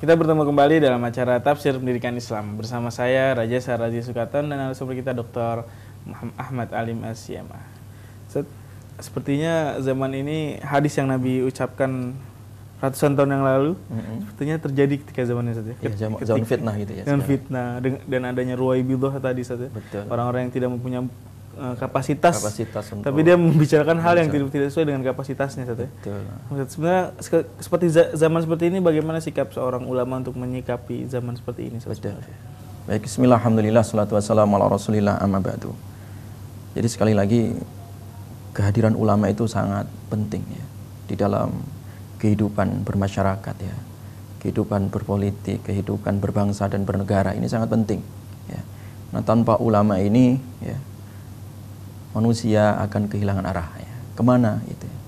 Kita bertemu kembali dalam acara Tafsir Pendidikan Islam bersama saya Raja Saraji Sukatan dan narasumber kita Dr. Ahmad Alim Asyamah. Sepertinya zaman ini hadis yang Nabi ucapkan ratusan tahun yang lalu sepertinya terjadi ketika zaman ini saja. Zaman fitnah gitu ya. Zaman fitnah dan adanya ruwaibidah tadi saja. Orang-orang yang tidak mempunyai kapasitas untuk, tapi dia membicarakan hal yang tidak sesuai dengan kapasitasnya saja. Sebenarnya seperti zaman seperti ini, bagaimana sikap seorang ulama untuk menyikapi zaman seperti ini? Baik, bismillah, alhamdulillah, salatu wassalamu ala rasulillah, amma ba'du. Jadi sekali lagi, kehadiran ulama itu sangat penting ya di dalam kehidupan bermasyarakat ya, kehidupan berpolitik, kehidupan berbangsa dan bernegara, ini sangat penting ya. Nah, tanpa ulama ini ya, manusia akan kehilangan arah ya. Kemana itu ya?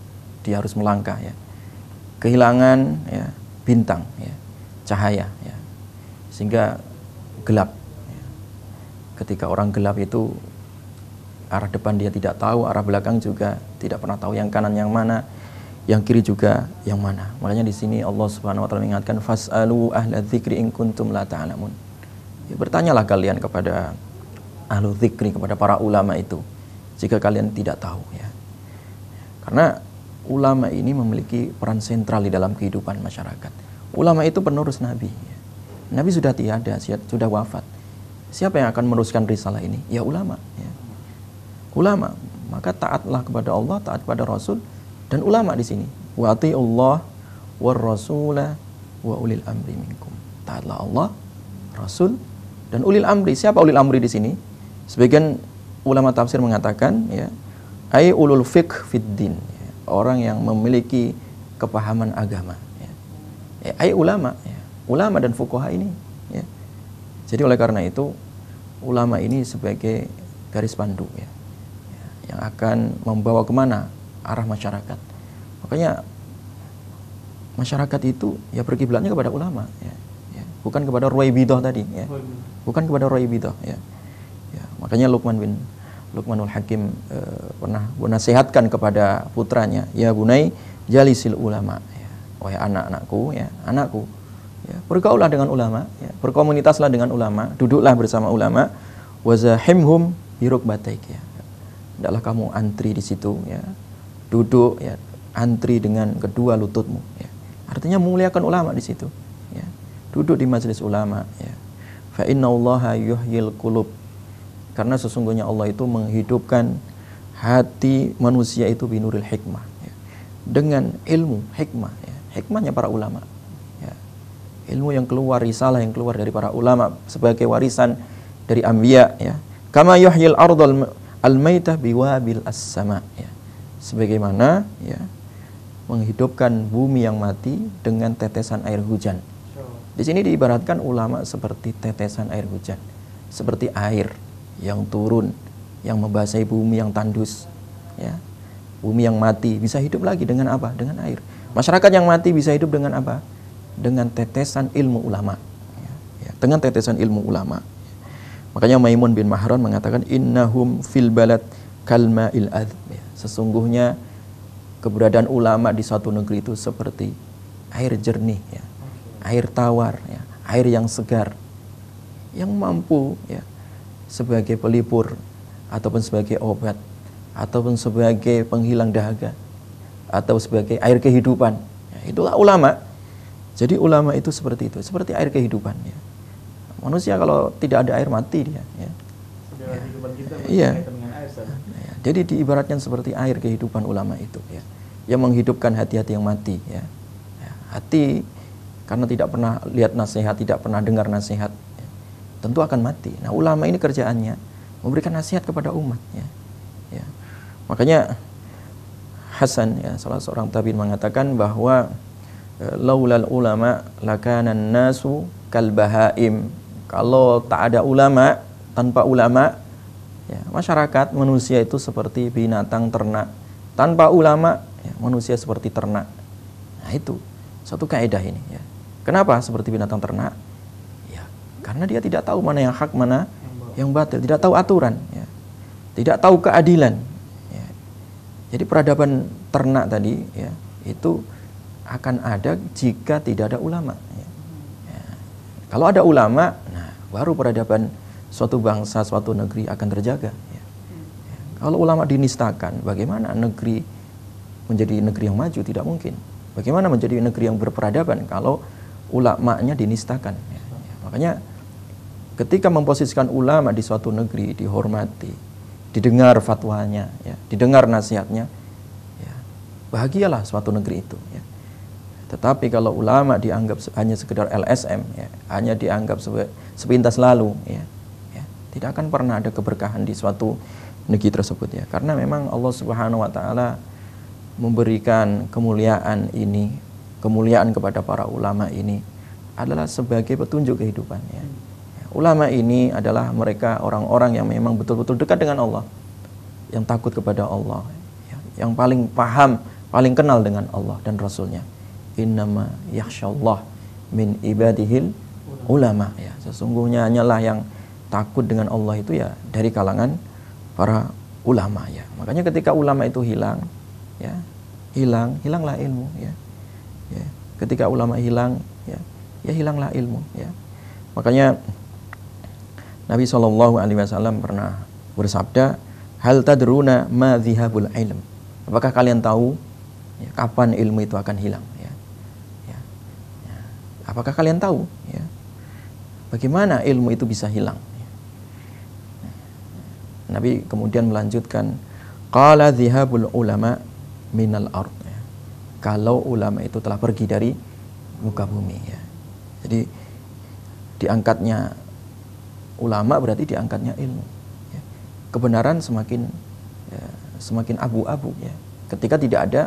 Dia harus melangkah ya, kehilangan ya bintang ya, cahaya ya, sehingga gelap ya. Ketika orang gelap itu arah depan dia tidak tahu, arah belakang juga tidak pernah tahu, yang kanan yang mana, yang kiri juga yang mana. Makanya di sini Allah Subhanahu wa taala mengingatkan fas'alu ahla dzikri in kuntum la ta'lamun. Ya, bertanyalah kalian kepada ahlu dzikri, kepada para ulama itu jika kalian tidak tahu ya. Karena ulama ini memiliki peran sentral di dalam kehidupan masyarakat. Ulama itu penerus Nabi ya. Nabi sudah tiada, sudah wafat. Siapa yang akan meneruskan risalah ini? Ya ulama ya. Ulama, maka taatlah kepada Allah, taat kepada Rasul dan ulama di sini. Wa atiullah war rasula wa ulil amri minkum. Taatlah Allah, Rasul dan ulil amri. Siapa ulil amri di sini? Sebagian ulama tafsir mengatakan ya, ai ulul fiqh fid din, ya, orang yang memiliki kepahaman agama ya. Ya, ai ulama ya, ulama dan fuqaha ini ya. Jadi oleh karena itu ulama ini sebagai garis pandu ya, yang akan membawa kemana arah masyarakat. Makanya masyarakat itu ya berkiblatnya kepada ulama ya, ya. Bukan kepada ruwaibidah tadi ya. Bukan kepada ruwaibidah ya. Ya, makanya Luqmanul Hakim pernah menasihatkan kepada putranya, ya bunai jalisil ulama ya. Wahai anak-anakku ya, anakku ya, bergaulah dengan ulama ya, berkomunitaslah dengan ulama, duduklah bersama ulama, wazahimhum birukbataik ya. Hendaklah kamu antri di situ ya, duduk ya, antri dengan kedua lututmu ya. Artinya memuliakan ulama di situ ya. Duduk di majelis ulama ya. Fa innallaha yuhyil qulub, karena sesungguhnya Allah itu menghidupkan hati manusia itu binuril hikmah ya. Dengan ilmu hikmah ya. Hikmahnya para ulama ya. Ilmu yang keluar, risalah yang keluar dari para ulama sebagai warisan dari anbiya ya. Kama yuhyil ardal al-maitah biwabil as-sama ya. Sebagaimana ya, menghidupkan bumi yang mati dengan tetesan air hujan. Di sini diibaratkan ulama seperti tetesan air hujan, seperti air yang turun, yang membasahi bumi yang tandus ya. Bumi yang mati bisa hidup lagi dengan apa? Dengan air. Masyarakat yang mati bisa hidup dengan apa? Dengan tetesan ilmu ulama ya. Ya, dengan tetesan ilmu ulama. Makanya Maimun bin Mahran mengatakan innahum fil balad kalma'il adb ya. Sesungguhnya keberadaan ulama di suatu negeri itu seperti air jernih ya. Air tawar ya, air yang segar yang mampu ya sebagai pelipur ataupun sebagai obat ataupun sebagai penghilang dahaga atau sebagai air kehidupan ya, itulah ulama. Jadi ulama itu seperti itu, seperti air kehidupan ya. Manusia kalau tidak ada air mati dia ya. Iya. Ya, jadi diibaratkan seperti air kehidupan ulama itu ya, yang menghidupkan hati-hati yang mati ya. Ya, hati karena tidak pernah lihat nasihat, tidak pernah dengar nasihat ya, tentu akan mati. Nah, ulama ini kerjaannya memberikan nasihat kepada umat ya. Ya. Makanya Hasan ya, salah seorang tabi'in mengatakan bahwa laulal ulama lakanan nasu kal bahaim. Kalau tak ada ulama, tanpa ulama ya, masyarakat manusia itu seperti binatang ternak. Tanpa ulama ya, manusia seperti ternak. Nah, itu satu kaidah ini ya. Kenapa seperti binatang ternak? Ya, karena dia tidak tahu mana yang hak, mana yang batil, tidak tahu aturan ya. Tidak tahu keadilan ya. Jadi peradaban ternak tadi ya, itu akan ada jika tidak ada ulama ya. Ya, Kalau ada ulama, nah baru peradaban suatu bangsa, suatu negeri akan terjaga. Ya. Kalau ulama dinistakan, bagaimana negeri menjadi negeri yang maju? Tidak mungkin. Bagaimana menjadi negeri yang berperadaban kalau ulamanya dinistakan? Ya. Makanya ketika memposisikan ulama di suatu negeri, dihormati, didengar fatwanya, ya, didengar nasihatnya, ya, bahagialah suatu negeri itu. Ya. Tetapi kalau ulama dianggap hanya sekedar LSM, ya, hanya dianggap sepintas lalu, ya, tidak akan pernah ada keberkahan di suatu negeri tersebut, ya. Karena memang Allah Subhanahu wa taala memberikan kemuliaan ini, kemuliaan kepada para ulama ini adalah sebagai petunjuk kehidupan, ya. Ulama ini adalah mereka orang-orang yang memang betul-betul dekat dengan Allah, yang takut kepada Allah, ya, yang paling paham, paling kenal dengan Allah dan Rasulnya. Innama yakhsyallah min ibadihil ulama, ya. Sesungguhnya hanyalah yang takut dengan Allah itu ya dari kalangan para ulama, ya. Makanya ketika ulama itu hilang, ya, hilanglah ilmu, ya. Ya. Ketika ulama hilang, ya hilanglah ilmu, ya. Makanya Nabi SAW pernah bersabda, hal tadruna ma dhihabul ilm. Apakah kalian tahu, ya, kapan ilmu itu akan hilang? Apakah kalian tahu, ya, bagaimana ilmu itu bisa hilang? Nabi kemudian melanjutkan, qala dhihabul ulama minal ard, ya. Kalau ulama itu telah pergi dari muka bumi, ya. Jadi diangkatnya ulama berarti diangkatnya ilmu, ya. Kebenaran semakin semakin abu-abu, ya, ketika tidak ada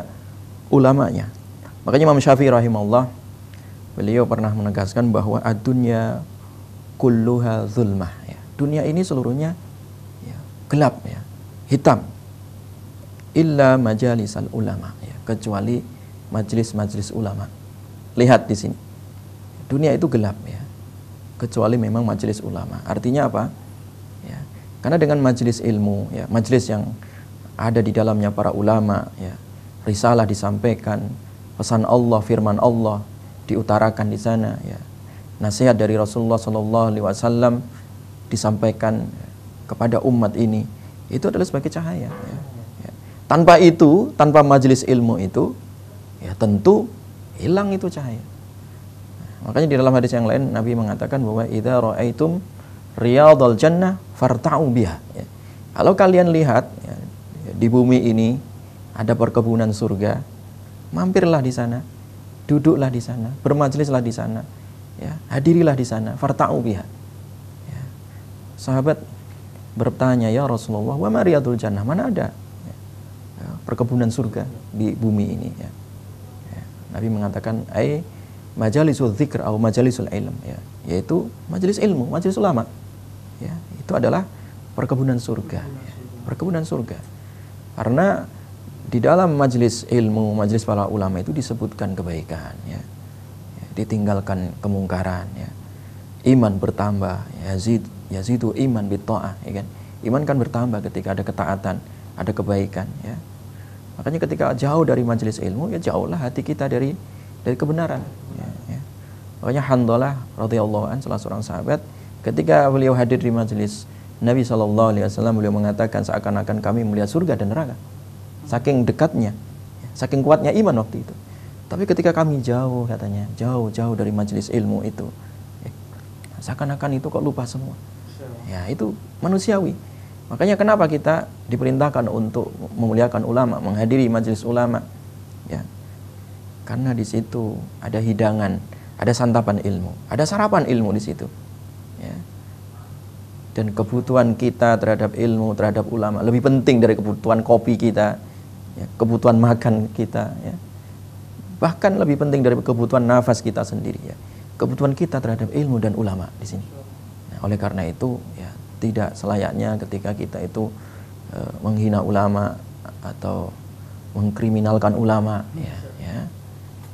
ulamanya. Makanya Imam Syafi'i rahimahullah, beliau pernah menegaskan bahwa ad-dunya kulluha zulmah, ya. Dunia ini seluruhnya, ya, gelap, ya, hitam. Illa majalisal ulama, ya, kecuali majelis-majelis ulama. Lihat di sini, dunia itu gelap, ya, kecuali memang majelis ulama. Artinya apa? Ya, karena dengan majelis ilmu, ya, majelis yang ada di dalamnya para ulama, ya, risalah disampaikan, pesan Allah, firman Allah diutarakan di sana, ya, nasihat dari Rasulullah SAW disampaikan kepada umat ini, itu adalah sebagai cahaya, ya. Ya. Tanpa itu, tanpa majelis ilmu itu, ya tentu hilang itu cahaya. Makanya di dalam hadis yang lain Nabi mengatakan bahwa idza ra'aitum riyadhal jannah farta'u biha, ya. Kalau kalian lihat, ya, di bumi ini ada perkebunan surga, mampirlah di sana, duduklah di sana, bermajlislah di sana, ya, hadirilah di sana, farta'u biha. Ya. Sahabat bertanya, ya Rasulullah, wa ma riyadul jannah, mana ada, ya, perkebunan surga di bumi ini, ya. Ya. Nabi mengatakan, ai majalisul dzikr atau majalisul ilm, ya, yaitu majelis ilmu, majelis ulama, ya, itu adalah perkebunan surga, ya, perkebunan surga. Karena di dalam majelis ilmu, majelis para ulama itu disebutkan kebaikan, ya, ya, ditinggalkan kemungkaran, ya, iman bertambah, yazidu iman bitta'ah, ya kan? Iman kan bertambah ketika ada ketaatan, ada kebaikan, ya. Makanya ketika jauh dari majelis ilmu, ya jauhlah hati kita dari kebenaran, ya, ya. Makanya Handalah radhiyallahu anhu, salah seorang sahabat, ketika beliau hadir di majelis Nabi SAW, beliau mengatakan seakan-akan kami melihat surga dan neraka. Saking dekatnya, saking kuatnya iman waktu itu. Tapi ketika kami jauh, katanya, jauh dari majelis ilmu itu, ya, seakan-akan itu kok lupa semua. Ya, itu manusiawi. Makanya kenapa kita diperintahkan untuk memuliakan ulama, menghadiri majelis ulama, ya. Karena di situ ada hidangan, ada santapan ilmu, ada sarapan ilmu di situ, ya. Dan kebutuhan kita terhadap ilmu, terhadap ulama lebih penting dari kebutuhan kopi kita, ya, kebutuhan makan kita, ya. Bahkan lebih penting dari kebutuhan nafas kita sendiri, ya. Kebutuhan kita terhadap ilmu dan ulama di sini. Nah, oleh karena itu, ya, tidak selayaknya ketika kita itu menghina ulama atau mengkriminalkan ulama, ya, ya.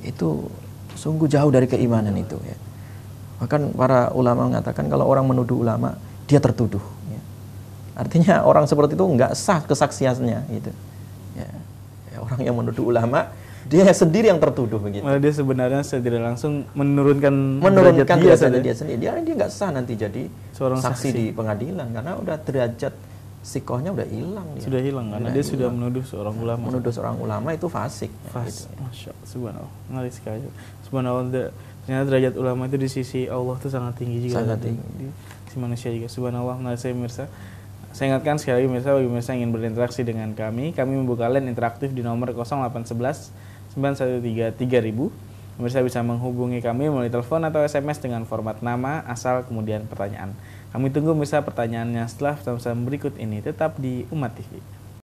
Itu sungguh jauh dari keimanan itu, ya. Bahkan para ulama mengatakan kalau orang menuduh ulama, dia tertuduh, ya. Artinya orang seperti itu nggak sah kesaksiannya, gitu. Ya. Ya, orang yang menuduh ulama Dia sendiri yang tertuduh begitu. Malah dia sebenarnya tidak langsung menurunkan derajat dia sendiri. Dia nggak sah nanti jadi seorang saksi di pengadilan karena udah derajat sikohnya udah hilang. Sudah hilang karena dia sudah menuduh seorang ulama. Menuduh seorang ulama itu fasik. Gitu. Masya Allah, subhanallah, ngeri sekali. Subhanallah, ternyata derajat ulama itu di sisi Allah itu sangat tinggi juga. Sangat tinggi. Di sisi manusia juga. Subhanallah, saya mirsa. Saya ingatkan sekali lagi mirsa, bagi mirsa yang ingin berinteraksi dengan kami membuka line interaktif di nomor 0811 913 3000. Pemirsa bisa menghubungi kami melalui telepon atau SMS dengan format nama, asal, kemudian pertanyaan. Kami tunggu pemirsa pertanyaannya setelah pesan berikut ini. Tetap di Umat TV.